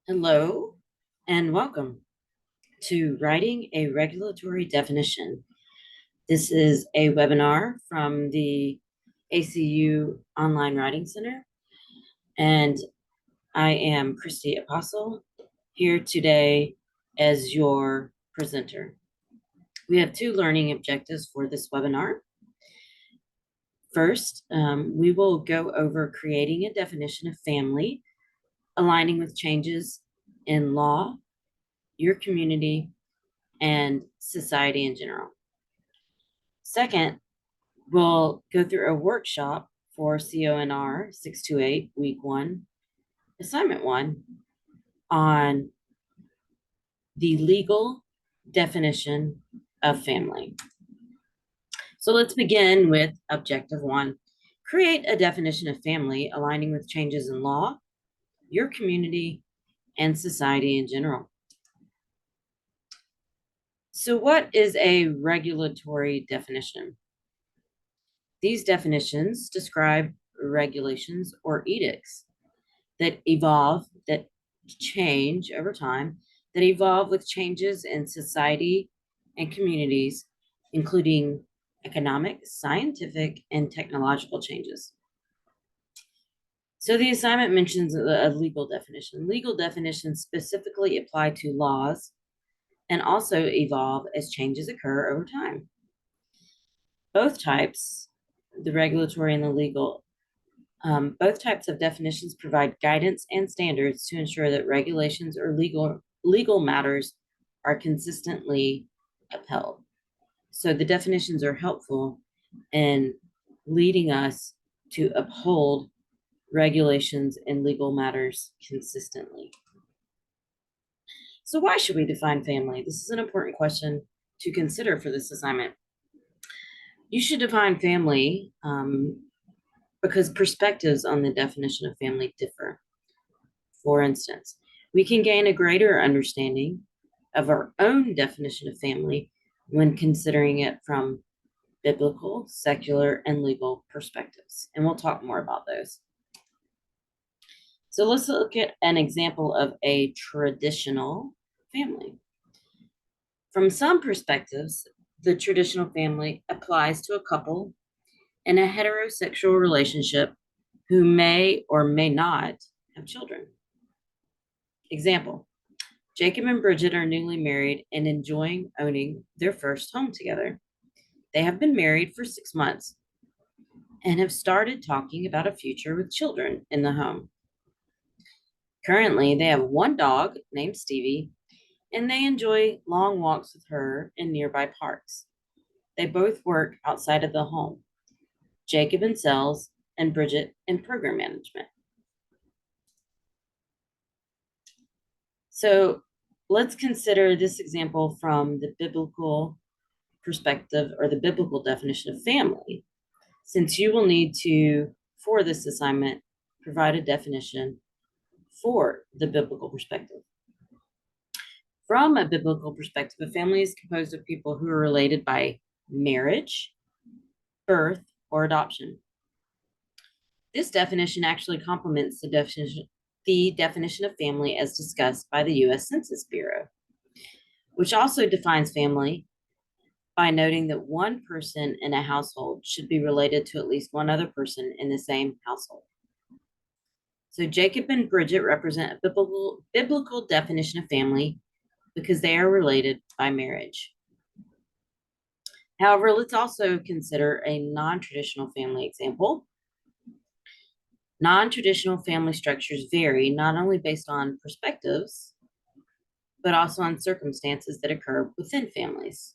Hello and welcome to Writing a Regulatory Definition. This is a webinar from the ACU Online Writing Center, and I am Christy Apostle here today as your presenter. We have two learning objectives for this webinar. First, we will go over creating a definition of family, aligning with changes in law, your community, and society in general. Second, we'll go through a workshop for CONR 628, week 1, assignment 1, on the legal definition of family. So let's begin with objective 1. Create a definition of family aligning with changes in law, your community, and society in general. So what is a regulatory definition? These definitions describe regulations or edicts that evolve, that change over time, that evolve with changes in society and communities, including economic, scientific, and technological changes. So the assignment mentions a legal definition. Legal definitions specifically apply to laws and also evolve as changes occur over time. Both types, the regulatory and the legal, both types of definitions provide guidance and standards to ensure that regulations or legal matters are consistently upheld. So the definitions are helpful in leading us to uphold regulations and legal matters consistently. So why should we define family? This is an important question to consider for this assignment. You should define family because perspectives on the definition of family differ. For instance, we can gain a greater understanding of our own definition of family when considering it from biblical, secular, and legal perspectives. And we'll talk more about those. So let's look at an example of a traditional family. From some perspectives, the traditional family applies to a couple in a heterosexual relationship who may or may not have children. Example, Jacob and Bridget are newly married and enjoying owning their first home together. They have been married for 6 months and have started talking about a future with children in the home. Currently, they have one dog named Stevie, and they enjoy long walks with her in nearby parks. They both work outside of the home, Jacob in sales and Bridget in program management. So let's consider this example from the biblical perspective or the biblical definition of family, since you will need to, for this assignment, provide a definition for the biblical perspective. From a biblical perspective, a family is composed of people who are related by marriage, birth, or adoption. This definition actually complements the definition of family as discussed by the U.S. Census Bureau, which also defines family by noting that one person in a household should be related to at least one other person in the same household. So Jacob and Bridget represent a biblical definition of family because they are related by marriage. However, let's also consider a non-traditional family example. Non-traditional family structures vary not only based on perspectives, but also on circumstances that occur within families.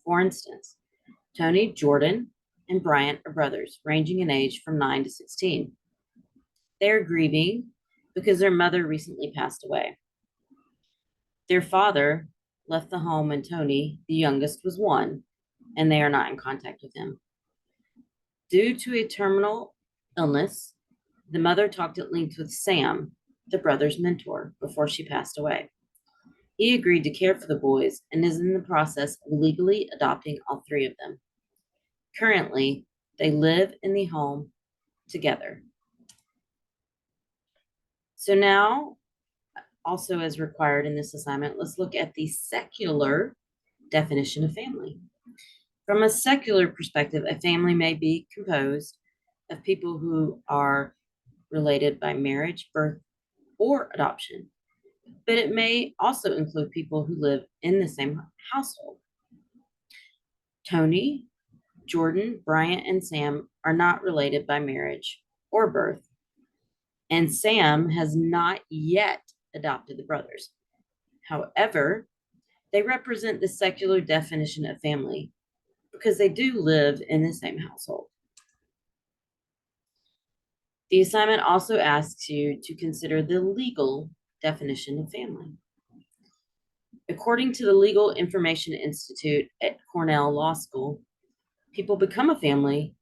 For instance, Tony, Jordan, and Bryant are brothers, ranging in age from 9 to 16. They are grieving because their mother recently passed away. Their father left the home when Tony, the youngest, was 1, and they are not in contact with him. Due to a terminal illness, the mother talked at length with Sam, the brother's mentor, before she passed away. He agreed to care for the boys and is in the process of legally adopting all 3 of them. Currently, they live in the home together. So now also as required in this assignment, let's look at the secular definition of family. From a secular perspective, a family may be composed of people who are related by marriage, birth, or adoption, but it may also include people who live in the same household. Tony, Jordan, Bryant, and Sam are not related by marriage or birth, and Sam has not yet adopted the brothers. However, they represent the secular definition of family because they do live in the same household. The assignment also asks you to consider the legal definition of family. According to the Legal Information Institute at Cornell Law School, people become a family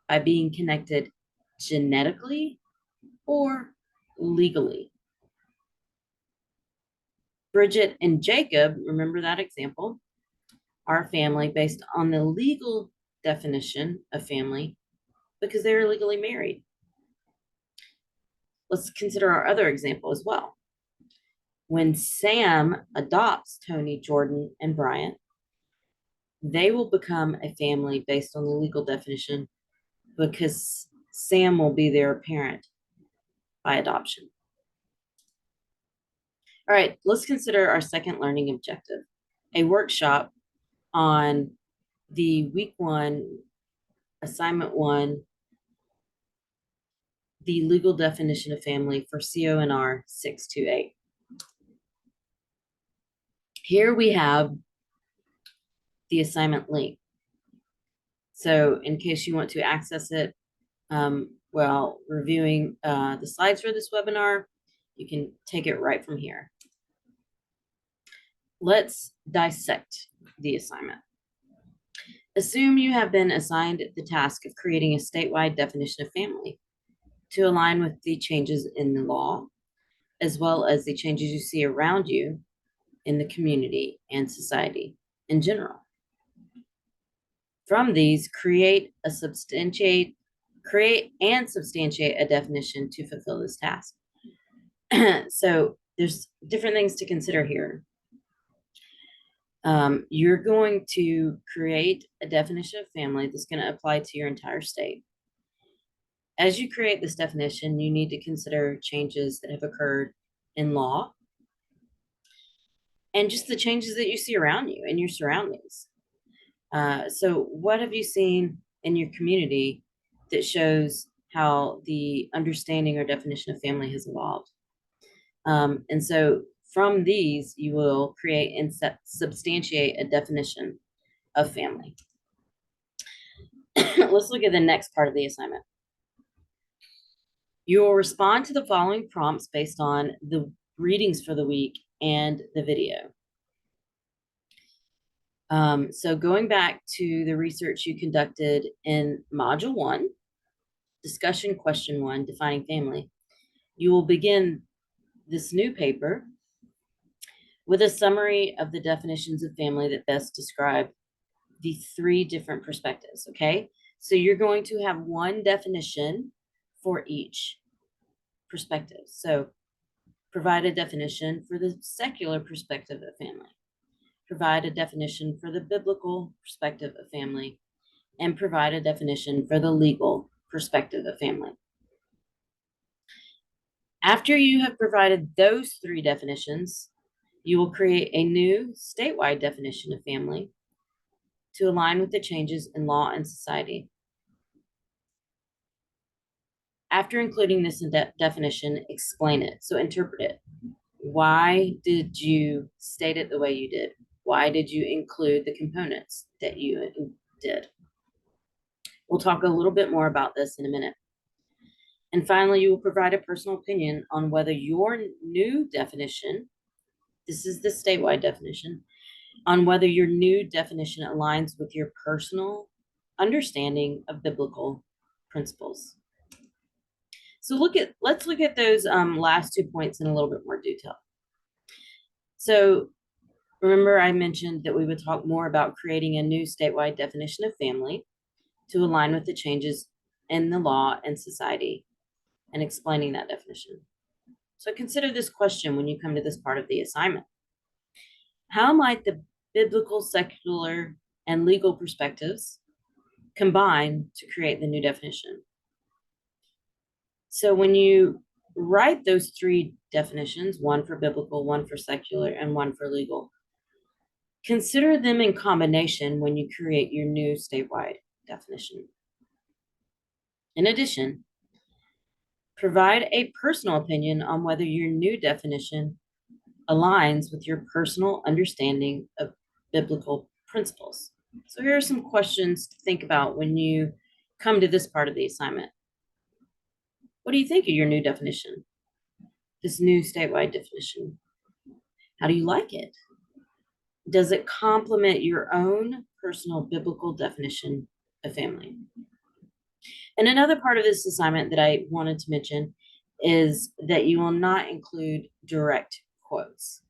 by being connected genetically or legally. Bridget and Jacob, remember that example, are a family based on the legal definition of family because they are legally married. Let's consider our other example as well. When Sam adopts Tony, Jordan, and Bryant, they will become a family based on the legal definition because Sam will be their parent by adoption. All right, let's consider our second learning objective, a workshop on the week 1, assignment 1, the legal definition of family for CONR 628. Here we have the assignment link. So in case you want to access it while reviewing the slides for this webinar, you can take it right from here. Let's dissect the assignment. Assume you have been assigned the task of creating a statewide definition of family to align with the changes in the law, as well as the changes you see around you in the community and society in general. From these, create and substantiate a definition to fulfill this task. So there's different things to consider here. You're going to create a definition of family that's going to apply to your entire state. As you create this definition, you need to consider changes that have occurred in law and just the changes that you see around you in your surroundings. So what have you seen in your community that shows how the understanding or definition of family has evolved? And so from these, you will create and substantiate a definition of family. Let's look at the next part of the assignment. You will respond to the following prompts based on the readings for the week and the video. So going back to the research you conducted in Module 1, Discussion Question 1, Defining Family, you will begin this new paper with a summary of the definitions of family that best describe the 3 different perspectives, okay? So you're going to have one definition for each perspective. So provide a definition for the secular perspective of family, provide a definition for the biblical perspective of family, and provide a definition for the legal perspective of family. After you have provided those 3 definitions, you will create a new statewide definition of family to align with the changes in law and society. After including this definition, explain it. So interpret it. Why did you state it the way you did? Why did you include the components that you did? We'll talk a little bit more about this in a minute. And finally, you will provide a personal opinion on whether your new definition, this is the statewide definition, on whether your new definition aligns with your personal understanding of biblical principles. So let's look at those last 2 points in a little bit more detail. So remember I mentioned that we would talk more about creating a new statewide definition of family to align with the changes in the law and society and explaining that definition. So consider this question when you come to this part of the assignment. How might the biblical, secular, and legal perspectives combine to create the new definition? So when you write those three definitions, one for biblical, one for secular, and one for legal, consider them in combination when you create your new statewide definition. In addition, provide a personal opinion on whether your new definition aligns with your personal understanding of biblical principles. So here are some questions to think about when you come to this part of the assignment. What do you think of your new definition? This new statewide definition? How do you like it? Does it complement your own personal biblical definition of family? And another part of this assignment that I wanted to mention is that you will not include direct quotes.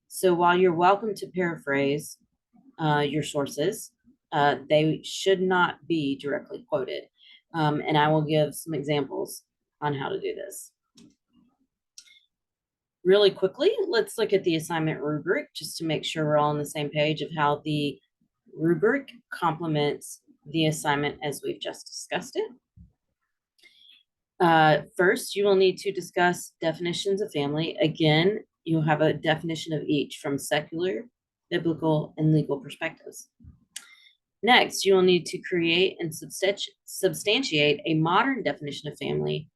So while you're welcome to paraphrase your sources, they should not be directly quoted. And I will give some examples on how to do this. Really quickly, let's look at the assignment rubric just to make sure we're all on the same page of how the rubric complements the assignment as we've just discussed it. First, you will need to discuss definitions of family. Again, you'll have a definition of each from secular, biblical, and legal perspectives. Next, you will need to create and substantiate a modern definition of family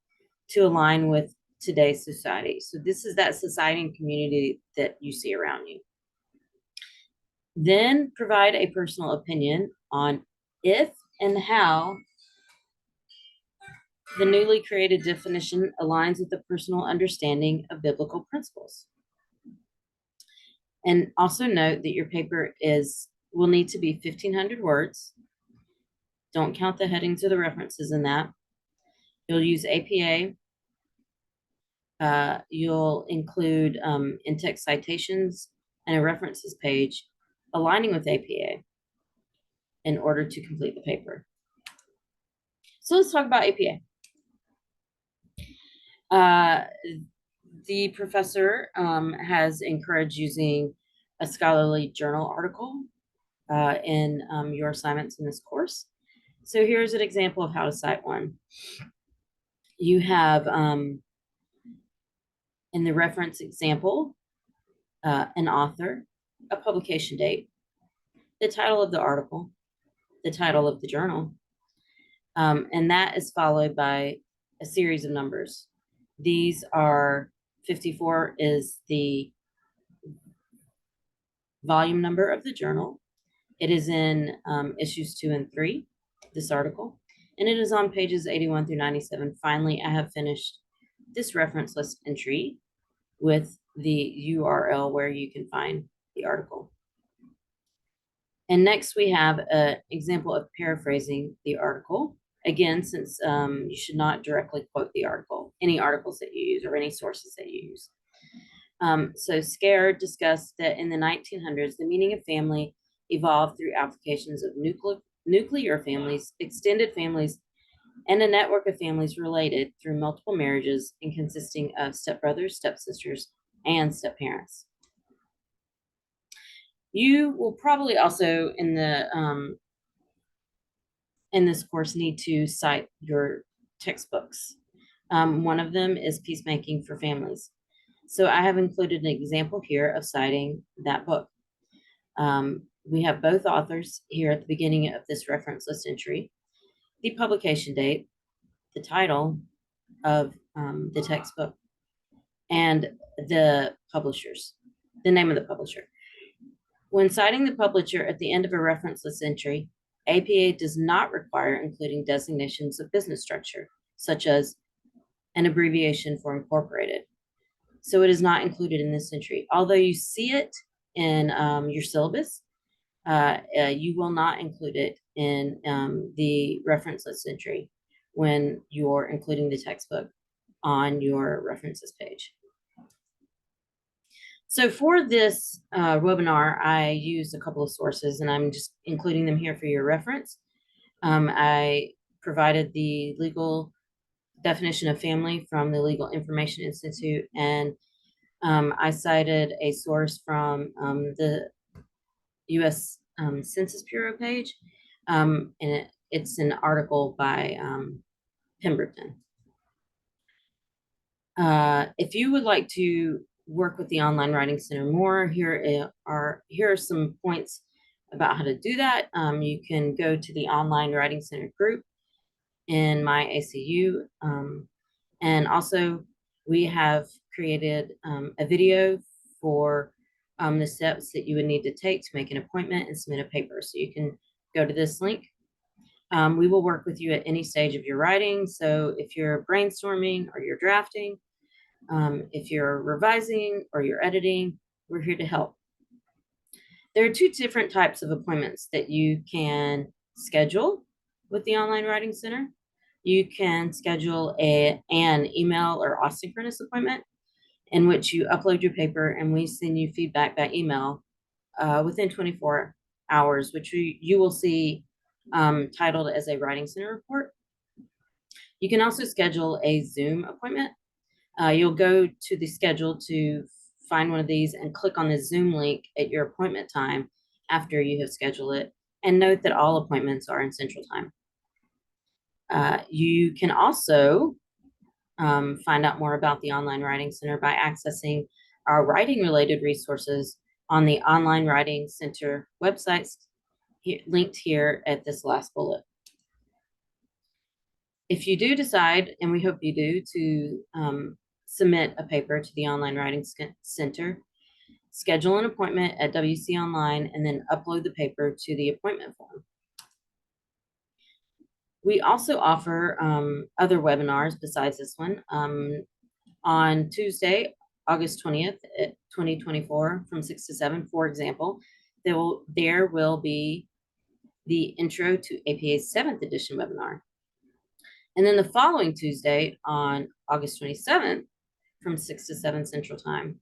to align with today's society. So this is that society and community that you see around you. Then provide a personal opinion on if and how the newly created definition aligns with the personal understanding of biblical principles. And also note that your paper will need to be 1,500 words. Don't count the headings or the references in that. You'll use APA. You'll include in-text citations and a references page aligning with APA in order to complete the paper. So let's talk about APA. The professor has encouraged using a scholarly journal article in your assignments in this course. So here's an example of how to cite one. You have in the reference example, an author, a publication date, the title of the article, the title of the journal, and that is followed by a series of numbers. These are 54 is the volume number of the journal. It is in issues 2 and 3, this article, and it is on pages 81 through 97. Finally, I have finished this reference list entry with the URL where you can find the article. And next we have an example of paraphrasing the article. Again, since you should not directly quote the article, any articles that you use or any sources that you use. So Scare discussed that in the 1900s, the meaning of family evolved through applications of nuclear families, extended families, and a network of families related through multiple marriages and consisting of stepbrothers, stepsisters, and stepparents. You will probably also in this course need to cite your textbooks. One of them is Peacemaking for Families. So I have included an example here of citing that book. We have both authors here at the beginning of this reference list entry, the publication date, the title of the textbook, and the publishers, the name of the publisher. When citing the publisher at the end of a reference list entry, APA does not require including designations of business structure, such as an abbreviation for incorporated. So it is not included in this entry. Although you see it in your syllabus, you will not include it in the reference list entry when you're including the textbook on your references page. So for this webinar, I used a couple of sources, and I'm just including them here for your reference. I provided the legal definition of family from the Legal Information Institute, and I cited a source from the U.S. Census Bureau page, and it's an article by Pemberton. If you would like to work with the Online Writing Center more, here are some points about how to do that. You can go to the Online Writing Center group in my ACU, and also we have created a video for the steps that you would need to take to make an appointment and submit a paper. So you can go to this link. We will work with you at any stage of your writing. So if you're brainstorming or you're drafting, if you're revising or you're editing, we're here to help. There are two different types of appointments that you can schedule with the Online Writing Center. You can schedule an email or asynchronous appointment in which you upload your paper and we send you feedback by email within 24 hours, which you will see titled as a Writing Center report. You can also schedule a Zoom appointment. You'll go to the schedule to find one of these and click on the Zoom link at your appointment time after you have scheduled it. And note that all appointments are in Central Time. You can also find out more about the Online Writing Center by accessing our writing-related resources on the Online Writing Center websites linked here at this last bullet. If you do decide, and we hope you do, to submit a paper to the Online Writing Center, schedule an appointment at WC Online and then upload the paper to the appointment form. We also offer other webinars besides this one. On Tuesday, August 20th, 2024, from 6 to 7, for example, there will be the Intro to APA's 7th edition webinar. And then the following Tuesday, on August 27th, from 6 to 7 Central Time,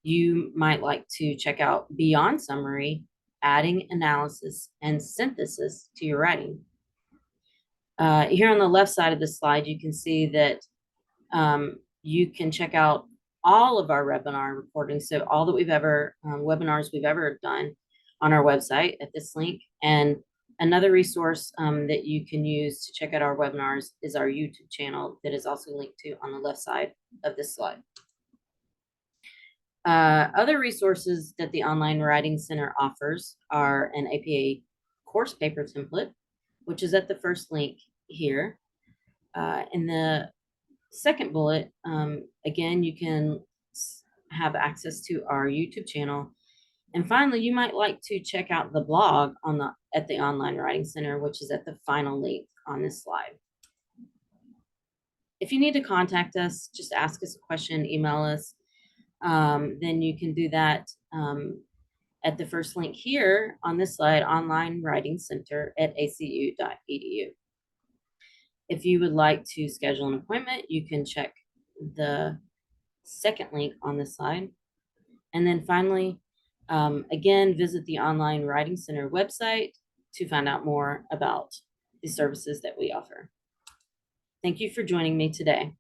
you might like to check out Beyond Summary, Adding Analysis and Synthesis to Your Writing. Here on the left side of the slide, you can see that you can check out all of our webinar recordings, so all that webinars we've ever done on our website at this link. And another resource that you can use to check out our webinars is our YouTube channel that is also linked to on the left side of this slide. Other resources that the Online Writing Center offers are an APA course paper template, which is at the first link here. In the second bullet, again, you can have access to our YouTube channel. And finally, you might like to check out the blog at the Online Writing Center, which is at the final link on this slide. If you need to contact us, just ask us a question, email us. Then you can do that at the first link here on this slide, Online Writing Center at acu.edu. If you would like to schedule an appointment, you can check the second link on this slide. And then finally, again, visit the Online Writing Center website to find out more about the services that we offer. Thank you for joining me today.